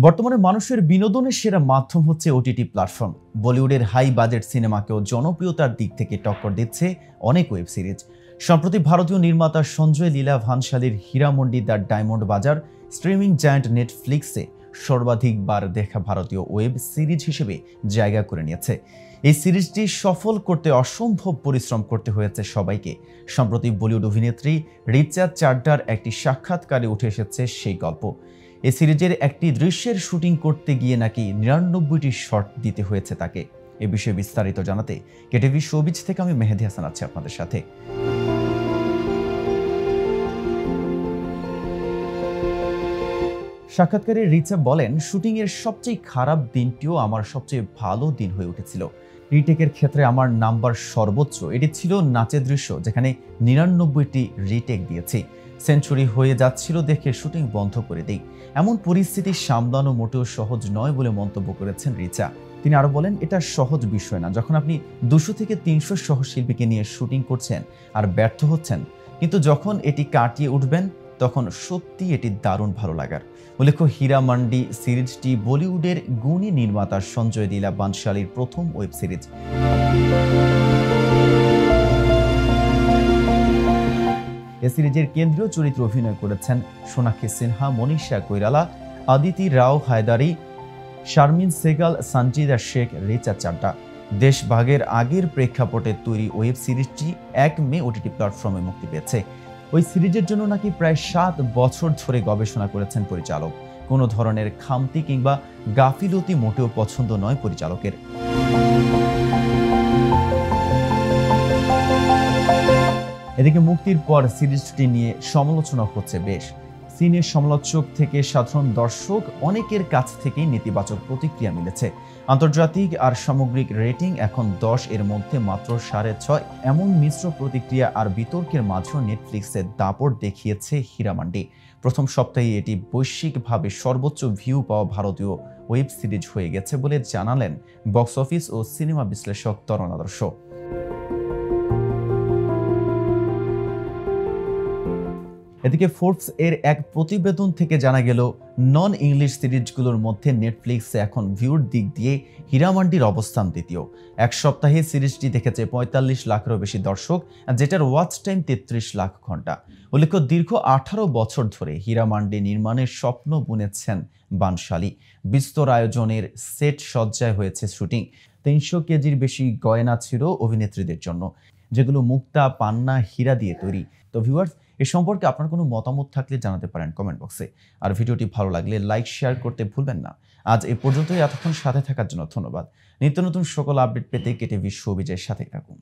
বর্তমানে মানুষের বিনোদনের সেরা মাধ্যম হচ্ছে ওটিটি প্ল্যাটফর্ম। বলিউডের হাই বাজেট সিনেমাকেও জনপ্রিয়তার দিক থেকে টক্কর দিচ্ছে অনেক ওয়েব সিরিজ। সম্প্রতি ভারতীয় নির্মাতা সঞ্জয় লীলা ভানশালীর হীরামন্ডি দ্য ডায়মন্ড বাজার স্ট্রিমিং জায়ান্ট নেটফ্লিক্সে সর্বাধিকবার দেখা ভারতীয় ওয়েব সিরিজ হিসেবে জায়গা করে নিয়েছে। এই সিরিজটি সফল করতে অসম্ভব পরিশ্রম করতে হয়েছে সবাইকে। সম্প্রতি বলিউড অভিনেত্রী রিচা চাড্ডার একটি সাক্ষাৎকারে উঠে এসেছে সেই গল্প। এই সিরিজের একটি দৃশ্যের শুটিং করতে গিয়ে নাকি ৯৯টি শট দিতে হয়েছে তাকে। এ বিষয়ে বিস্তারিত জানাতে কেটিভি শোবিজ থেকে আমি মেহেদী হাসান আছি আপনাদের সাথে। সাক্ষাৎকারে রিচা বলেন, শুটিংয়ের সবচেয়ে খারাপ দিনটিও আমার সবচেয়ে ভালো দিন হয়ে উঠেছিল। রিটেকের ক্ষেত্রে আমার নাম্বার সর্বোচ্চ। এটি ছিল নাচের দৃশ্য, যেখানে ৯৯টি রিটেক দিয়েছি। সেঞ্চুরি হয়ে যাচ্ছিল দেখে শুটিং বন্ধ করে দিই। এমন পরিস্থিতি সামলানো মোটেও সহজ নয় বলে মন্তব্য করেছেন রিচা। তিনি আরো বলেন, এটা সহজ বিষয় না। যখন আপনি ২০০ থেকে ৩০০ সহশিল্পীকে নিয়ে শুটিং করছেন আর ব্যর্থ হচ্ছেন, কিন্তু যখন এটি কাটিয়ে উঠবেন তখন সত্যি এটি দারুণ ভালো লাগার। উল্লেখ্য, হীরামন্ডি সিরিজটি বলিউডের গুণী নির্মাতা সঞ্জয় লীলা বানশালীর প্রথম ওয়েব সিরিজ। এ সিরিজের কেন্দ্রীয় চরিত্রে অভিনয় করেছেন সোনাক্ষী সিনহা, মনীষা কৈরালা, আদিতি রাও হায়দারি, শারমিন সেগাল, সঞ্জিদা শেখ, রিচা চাড্ডা। দেশভাগের আগের প্রেক্ষাপটে তৈরি ওয়েব সিরিজটি ১ মে ওটিটি প্ল্যাটফর্মে মুক্তি পেয়েছে। ওই সিরিজের জন্য নাকি প্রায় ৭ বছর ধরে গবেষণা করেছেন পরিচালক। কোনো ধরনের খামতি কিংবা গাফিলতি মোটেও পছন্দ নয় পরিচালকের। এদিকে মুক্তির পর সিরিজটি নিয়ে সমালোচনা হচ্ছে বেশ। সিনের সমালোচক থেকে সাধারণ দর্শক অনেকের কাছ থেকেই নেতিবাচক প্রতিক্রিয়া মিলেছে। আন্তর্জাতিক আর সামগ্রিক রেটিং এখন ১০, এর মধ্যে মাত্র ৬.৫। এমন মিশ্র প্রতিক্রিয়া আর বিতর্কের মাঝেও নেটফ্লিক্সের দাপট দেখিয়েছে হীরামন্ডি। প্রথম সপ্তাহে এটি বৈশ্বিকভাবে সর্বোচ্চ ভিউ পাওয়া ভারতীয় ওয়েব সিরিজ হয়ে গেছে বলে জানালেন বক্স অফিস ও সিনেমা বিশ্লেষক তরণ আদর্শ। এদিকে ফোর্বস এর এক প্রতিবেদন থেকে জানা গেল, নন ইংলিশ সিরিজগুলোর মধ্যে নেটফ্লিক্সে এখন ভিউর দিক দিয়ে হীরামন্ডির অবস্থান দ্বিতীয়। এক সপ্তাহে সিরিজটি দেখেছে ৪৫ লাখেরও বেশি দর্শক, যেটার ওয়াচ টাইম ৩৩ লাখ ঘন্টা। উল্লেখ্য, দীর্ঘ ১৮ বছর ধরে হীরামন্ডি নির্মাণের স্বপ্ন বুনেছেন বানশালী। বিস্তর আয়োজনের সেট সজ্জায় হয়েছে শুটিং। ৩০০ কেজির বেশি গয়না ছিল অভিনেত্রীদের জন্য, যেগুলো মুক্তা, পান্না, হীরা দিয়ে তৈরি। তো ভিউয়ার্স, এ সম্পর্কে আপনার কোনো মতামত থাকলে জানাতে পারেন কমেন্ট বক্সে। আর ভিডিওটি ভালো লাগলে লাইক, শেয়ার করতে ভুলবেন না। আজ এই পর্যন্তই। এতক্ষণ সাথে থাকার জন্য ধন্যবাদ। নিত্য নতুন সকল আপডেট পেতে কেটিভি শোবিজের সাথে থাকুন।